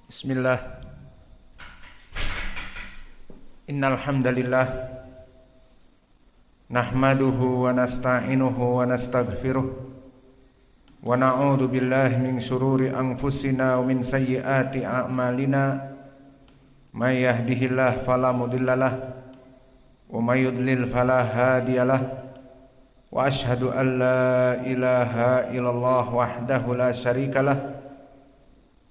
Bismillah. Innal hamdalillah nahmaduhu wa nasta'inuhu wa nastaghfiruh wa na'udzu billahi min syururi anfusina wa min sayyiati a'malina may yahdihillahu fala mudhillalah wa may yudlil fala hadiyalah wa asyhadu an la ilaha illallah wahdahu la syarikalah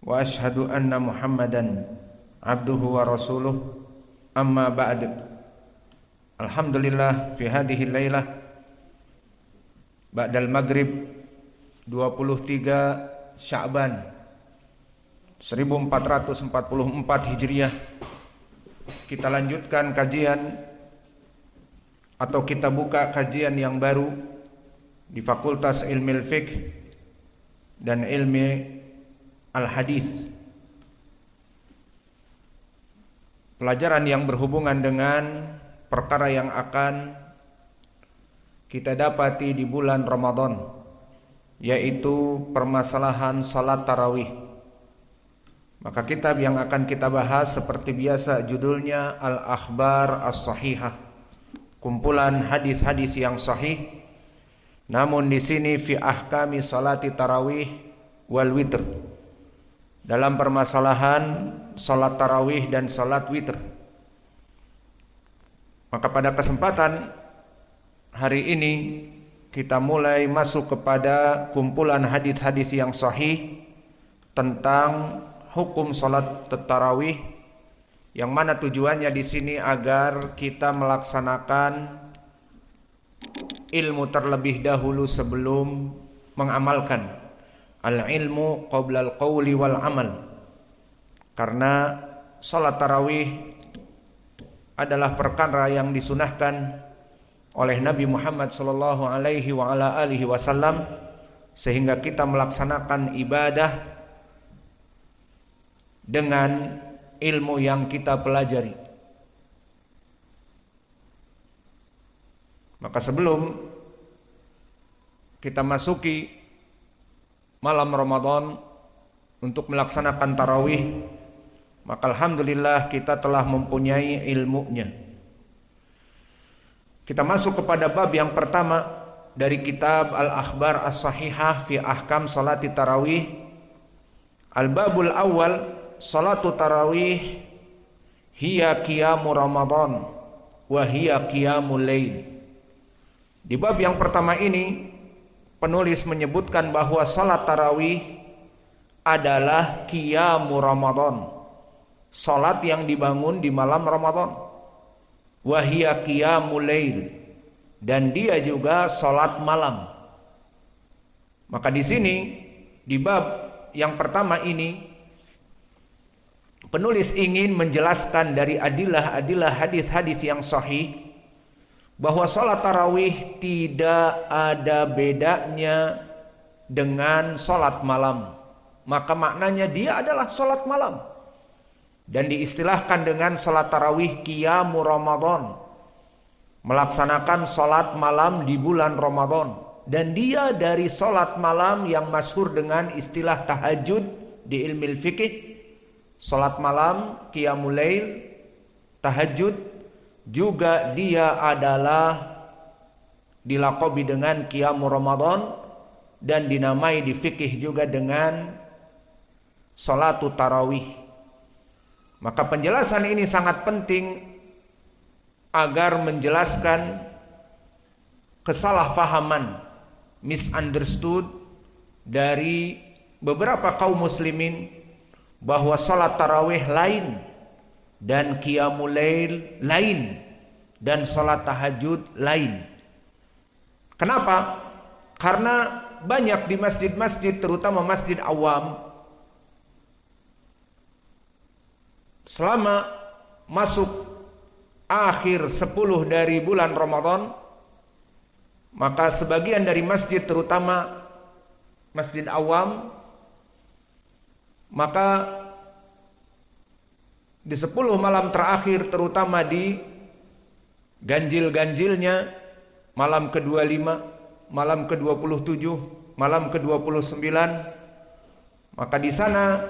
wa asyhadu anna Muhammadan abduhu wa rasuluh. Amma ba'd. Alhamdulillah fi hadhihi lailah ba'dal maghrib 23 Sya'ban 1444 Hijriah, kita lanjutkan kajian atau kita buka kajian yang baru di Fakultas Ilmu Fiqh dan Ilmu Al-Hadis. Pelajaran yang berhubungan dengan perkara yang akan kita dapati di bulan Ramadan, yaitu permasalahan salat tarawih. Maka kitab yang akan kita bahas seperti biasa judulnya Al-Akhbar As-Sahihah, kumpulan hadis-hadis yang sahih. Namun di sini fi ahkami salati tarawih wal witr, dalam permasalahan salat tarawih dan salat witr. Maka pada kesempatan hari ini kita mulai masuk kepada kumpulan hadis-hadis yang sahih tentang hukum salat tarawih, yang mana tujuannya di sini agar kita melaksanakan ilmu terlebih dahulu sebelum mengamalkan. Al-ilmu qabla al-qawli wal amal. Karena salat tarawih adalah perkara yang disunahkan oleh Nabi Muhammad sallallahu alaihi wa ala alihi wasallam, sehingga kita melaksanakan ibadah dengan ilmu yang kita pelajari. Maka sebelum kita masuki malam Ramadan untuk melaksanakan tarawih, maka alhamdulillah kita telah mempunyai ilmunya. Kita masuk kepada bab yang pertama dari kitab Al-Akhbar As-Sahihah fi ahkam salati tarawih. Al-babul awal, salatu tarawih hiya qiyamu Ramadan wa hiya qiyamul lail. Di bab yang pertama ini penulis menyebutkan bahwa salat tarawih adalah qiyamu Ramadan, salat yang dibangun di malam Ramadan. Wa hiya qiyamul lail, dan dia juga salat malam. Maka di sini di bab yang pertama ini penulis ingin menjelaskan dari adilah hadis-hadis yang sahih bahwa salat tarawih tidak ada bedanya dengan salat malam. Maka maknanya dia adalah salat malam, dan diistilahkan dengan salat tarawih qiyamu Ramadan, melaksanakan salat malam di bulan Ramadan. Dan dia dari salat malam yang masyhur dengan istilah tahajud di ilmu fikih. Salat malam, qiyamul lail, tahajud, juga dia adalah dilaqabi dengan qiyamu Ramadan, dan dinamai di fikih juga dengan salatu tarawih. Maka penjelasan ini sangat penting agar menjelaskan kesalahpahaman, misunderstood dari beberapa kaum muslimin bahwa salat tarawih lain dan qiyamul lail lain dan salat tahajud lain. Kenapa? Karena banyak di masjid-masjid, terutama masjid awam, selama masuk akhir 10 dari bulan Ramadan, maka sebagian dari masjid, terutama masjid awam, maka di 10 malam terakhir, terutama di ganjil-ganjilnya, malam ke-25, malam ke-27, malam ke-29, maka di sana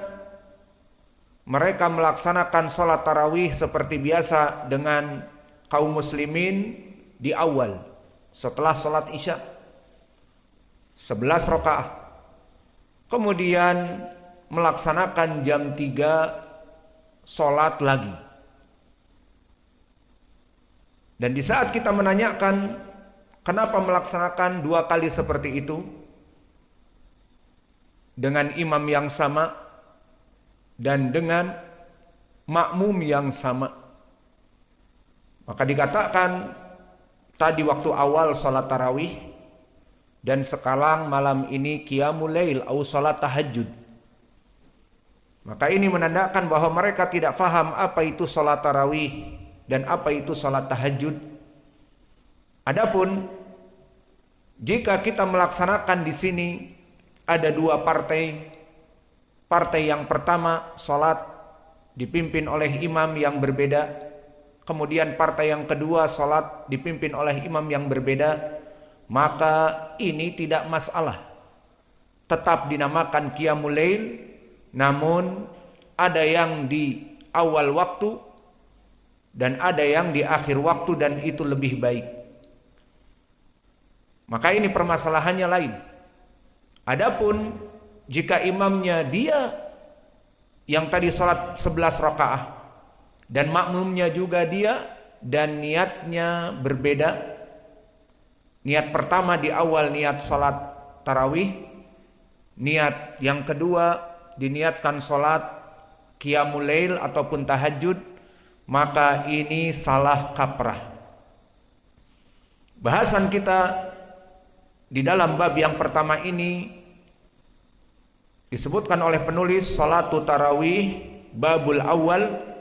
mereka melaksanakan sholat tarawih seperti biasa dengan kaum muslimin di awal setelah sholat isya 11 rakaat. Kemudian melaksanakan jam 3 sholat lagi. Dan di saat kita menanyakan kenapa melaksanakan 2 kali seperti itu dengan imam yang sama dan dengan makmum yang sama, maka dikatakan tadi waktu awal sholat tarawih dan sekarang malam ini qiyamul lail atau sholat tahajud. Maka ini menandakan bahwa mereka tidak faham apa itu sholat tarawih dan apa itu sholat tahajud. Adapun jika kita melaksanakan di sini ada 2 partai. Partai yang pertama sholat dipimpin oleh imam yang berbeda. Kemudian partai yang kedua sholat dipimpin oleh imam yang berbeda. Maka ini tidak masalah. Tetap dinamakan qiyamul lail. Namun ada yang di awal waktu dan ada yang di akhir waktu dan itu lebih baik. Maka ini permasalahannya lain. Adapun jika imamnya dia yang tadi sholat 11 rakaat dan makmumnya juga dia dan niatnya berbeda. Niat pertama di awal niat sholat tarawih, niat yang kedua diniatkan sholat qiyamul lail ataupun tahajud, maka ini salah kaprah. Bahasan kita di dalam bab yang pertama ini disebutkan oleh penulis salatu tarawih babul awal.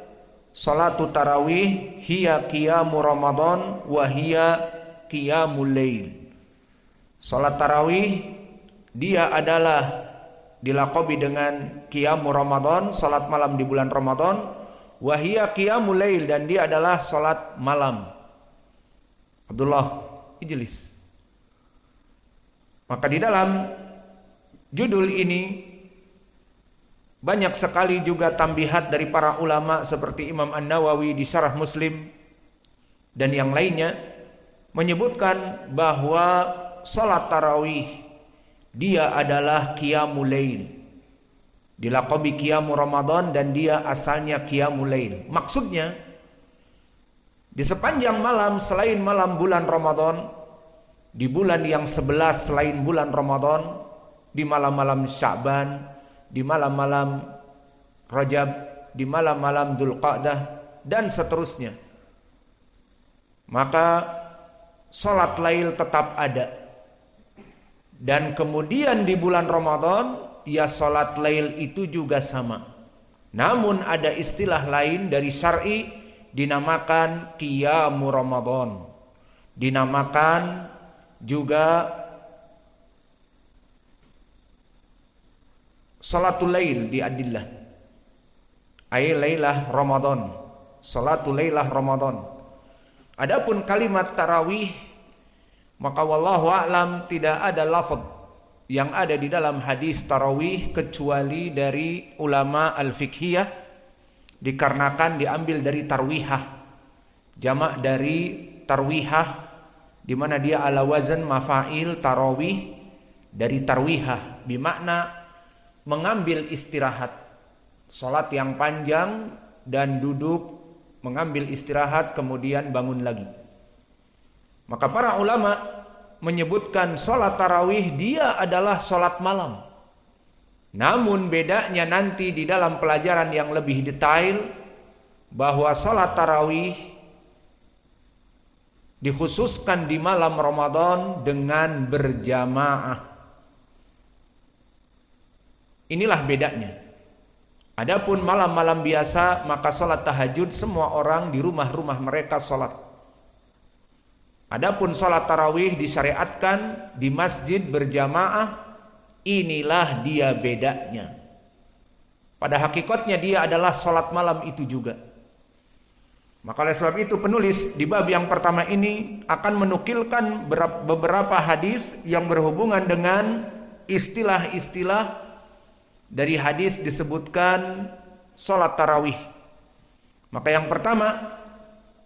Salatu tarawih hiya qiyamu Ramadan wa hiya qiyamul lail. Salat tarawih dia adalah dilaqabi dengan qiyamu Ramadan, salat malam di bulan Ramadan, wa hiya qiyamul lail, dan dia adalah salat malam. Abdullah, ijlis. Maka di dalam judul ini banyak sekali juga tambihat dari para ulama seperti Imam An-Nawawi di Syarah Muslim dan yang lainnya menyebutkan bahwa salat tarawih dia adalah qiyamul lail. Dilaqabi qiyamu Ramadan dan dia asalnya qiyamul lail. Maksudnya di sepanjang malam selain malam bulan Ramadan, di bulan yang 11 selain bulan Ramadan, di malam-malam Sya'ban, di malam-malam Rajab, di malam-malam Dzulqa'dah dan seterusnya, maka salat lail tetap ada. Dan kemudian di bulan Ramadan ya salat lail itu juga sama. Namun ada istilah lain dari syar'i dinamakan qiyamu Ramadan. Dinamakan juga salatul lail di adillah. Ay lailah Ramadan. Salatul lailah Ramadan. Adapun kalimat tarawih, maka wallahu a'lam tidak ada lafaz yang ada di dalam hadis tarawih kecuali dari ulama al-fiqhiyah, dikarenakan diambil dari tarwihah, jamak dari tarwihah, di mana dia ala wazan mafa'il tarawih dari tarwihah, bermakna mengambil istirahat, salat yang panjang dan duduk mengambil istirahat kemudian bangun lagi. Maka para ulama menyebutkan salat tarawih dia adalah salat malam. Namun bedanya nanti di dalam pelajaran yang lebih detail bahwa salat tarawih dikhususkan di malam Ramadan dengan berjamaah. Inilah bedanya. Adapun malam-malam biasa maka salat tahajud semua orang di rumah-rumah mereka salat. Adapun salat tarawih disyariatkan di masjid berjamaah. Inilah dia bedanya. Pada hakikatnya dia adalah salat malam itu juga. Maka oleh sebab itu penulis di bab yang pertama ini akan menukilkan beberapa hadis yang berhubungan dengan istilah-istilah. Dari hadis disebutkan salat tarawih. Maka yang pertama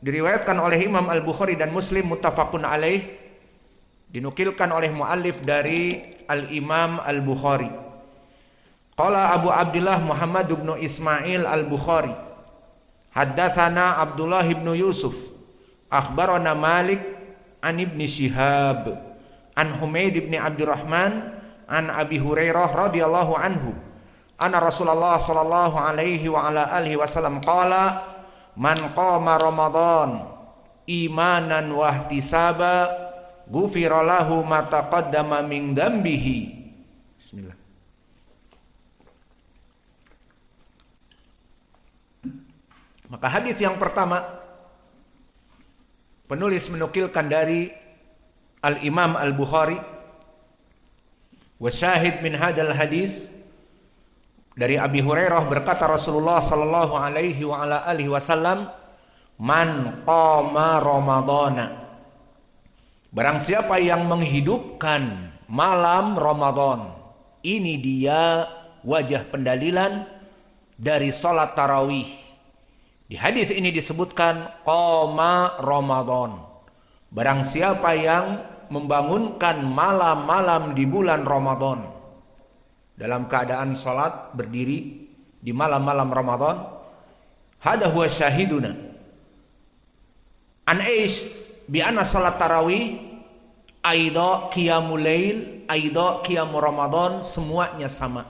diriwayatkan oleh Imam Al-Bukhari dan Muslim muttafaqun alaih, dinukilkan oleh muallif dari Al-Imam Al-Bukhari. Qala Abu Abdullah Muhammad bin Ismail Al-Bukhari, haddatsana Abdullah bin Yusuf, akhbarana Malik an Ibn Shihab, an Humaid bin Abdurrahman, an Abi Hurairah radhiyallahu anhu, anna Rasulullah sallallahu alaihi wa ala alihi wasallam qala, man qama Ramadan imanan wa ihtisaba ghufira lahu ma taqaddama min dzambihi. Bismillah. Maka hadis yang pertama penulis menukilkan dari Al-Imam Al-Bukhari, wa syahid min hadal hadis dari Abi Hurairah berkata Rasulullah sallallahu alaihi wa ala alihi wasallam, man qama Ramadana, barang siapa yang menghidupkan malam Ramadan. Ini dia wajah pendalilan dari salat tarawih. Di hadis ini disebutkan qama Ramadan, barang siapa yang membangunkan malam-malam di bulan Ramadan dalam keadaan salat berdiri di malam-malam Ramadan. Hada huwa syahiduna an aish bi anna salat tarawih aidha qiyamul lail aidha qiyamul Ramadan, semuanya sama.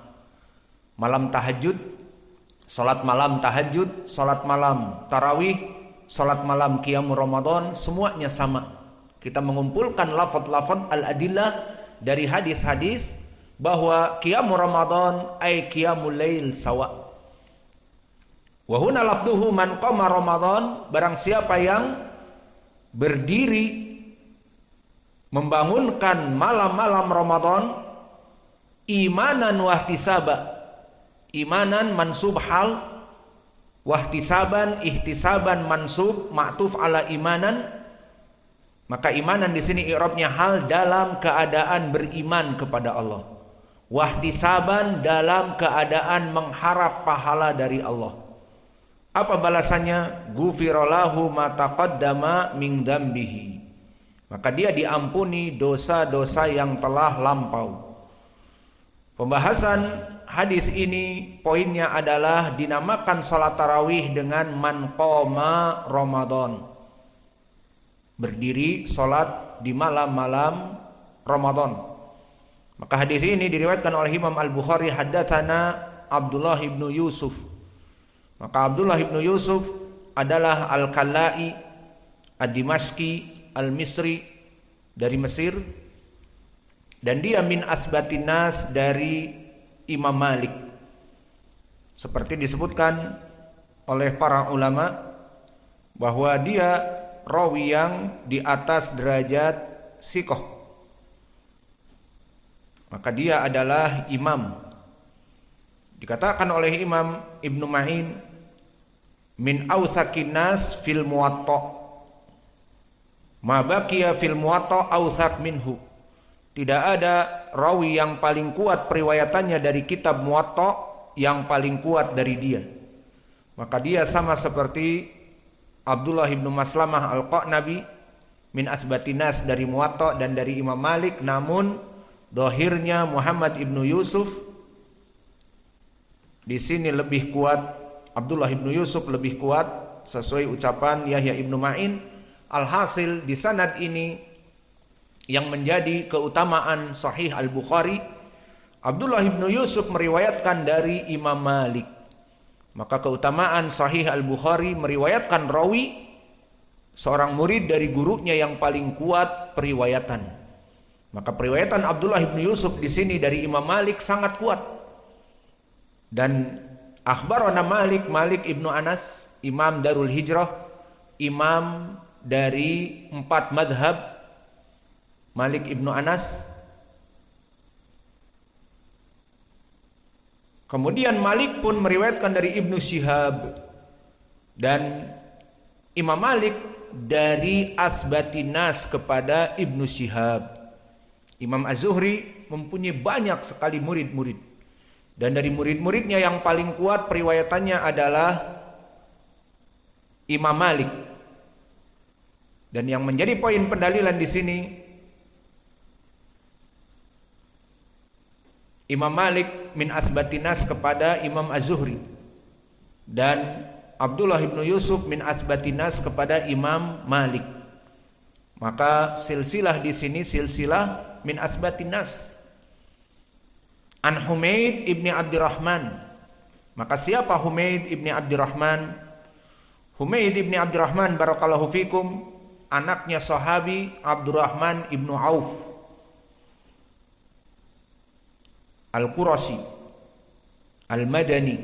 Malam tahajud, salat malam tahajud, salat malam tarawih, salat malam qiyamul Ramadan, semuanya sama. Kita mengumpulkan lafaz-lafaz al-adillah dari hadis-hadis bahwa qiyamul Ramadan ay qiyamul lail sawa. Wa huna lafduhu man qama Ramadan, barang siapa yang berdiri membangunkan malam-malam Ramadan imanan wa ihtisaba. Imanan mansub hal, wahtisaban ihtisaban mansub ma'tuf ala imanan. Maka imanan di sini i'rabnya hal, dalam keadaan beriman kepada Allah. Wahtisaban dalam keadaan mengharap pahala dari Allah. Apa balasannya? Ghufira lahu ma taqaddama min dzambihi. Maka dia diampuni dosa-dosa yang telah lampau. Pembahasan hadis ini poinnya adalah dinamakan salat tarawih dengan man qama Ramadan, berdiri salat di malam-malam Ramadan. Maka hadis ini diriwayatkan oleh Imam Al-Bukhari, haddatsana Abdullah bin Yusuf. Maka Abdullah bin Yusuf adalah Al-Kallai Ad-Dimashqi Al-Misri, dari Mesir, dan dia min asbatin nas, dari Imam Malik. Seperti disebutkan oleh para ulama bahwa dia rawi yang di atas derajat siqah. Maka dia adalah imam. Dikatakan oleh Imam Ibnu Ma'in, min awsakin nas fil muwatta, ma baqiya fil muwatta awsak minhu. Tidak ada rawi yang paling kuat periwayatannya dari kitab Muwatta yang paling kuat dari dia. Maka dia sama seperti Abdullah bin Maslamah Al-Qanabi min asbatinas dari Muwatta dan dari Imam Malik, namun dohirnya Muhammad ibnu Yusuf di sini lebih kuat. Abdullah ibnu Yusuf lebih kuat sesuai ucapan Yahya ibnu Ma'in. Alhasil di sanad ini yang menjadi keutamaan Sahih Al-Bukhari, Abdullah bin Yusuf meriwayatkan dari Imam Malik. Maka keutamaan Sahih Al-Bukhari meriwayatkan rawi, seorang murid dari gurunya yang paling kuat periwayatan. Maka periwayatan Abdullah bin Yusuf di sini dari Imam Malik sangat kuat. Dan akhbarana Malik, Malik ibnu Anas, Imam Darul Hijrah, imam dari 4 madhab, Malik ibnu Anas. Kemudian Malik pun meriwayatkan dari Ibnu Shihab, dan Imam Malik dari asbatinas kepada Ibnu Shihab. Imam Az-Zuhri mempunyai banyak sekali murid-murid. Dan dari murid-muridnya yang paling kuat periwayatannya adalah Imam Malik. Dan yang menjadi poin pendalilan di sini, Imam Malik min asbatinas kepada Imam Az-Zuhri, dan Abdullah ibnu Yusuf min asbatinas kepada Imam Malik. Maka silsilah di sini silsilah min asbatinas. An Humaid ibni Abdurrahman. Maka siapa Humaid ibni Abdurrahman? Humaid ibni Abdurrahman barakallahu fikum, anaknya sahabi Abdurrahman ibnu Auf Al-Qurashi Al-Madani.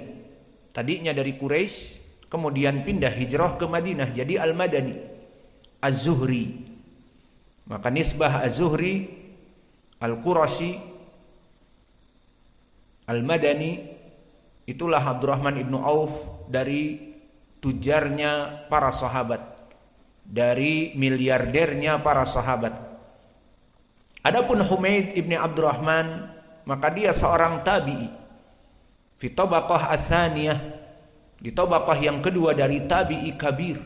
Tadinya dari Quraisy, kemudian pindah hijrah ke Madinah jadi Al-Madani Az-Zuhri. Maka nisbah Az-Zuhri Al-Qurashi Al-Madani, itulah Abdurrahman ibnu Auf dari tujarnya para sahabat, dari miliardernya para sahabat. Adapun Humaid ibni Abdurrahman, maka dia seorang tabi'i fi tabaqah ats-tsaniyah, di tabaqah yang kedua dari tabi'i kabir,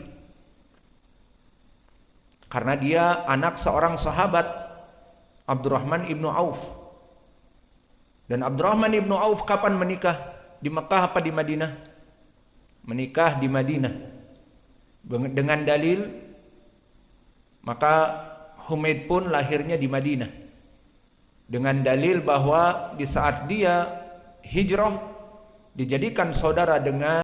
karena dia anak seorang sahabat Abdurrahman ibnu Auf. Dan Abdurrahman ibnu Auf kapan menikah? Di Mekah apa di Madinah? Menikah di Madinah. Dengan dalil, maka Humaid pun lahirnya di Madinah, dengan dalil bahwa di saat dia hijrah dijadikan saudara dengan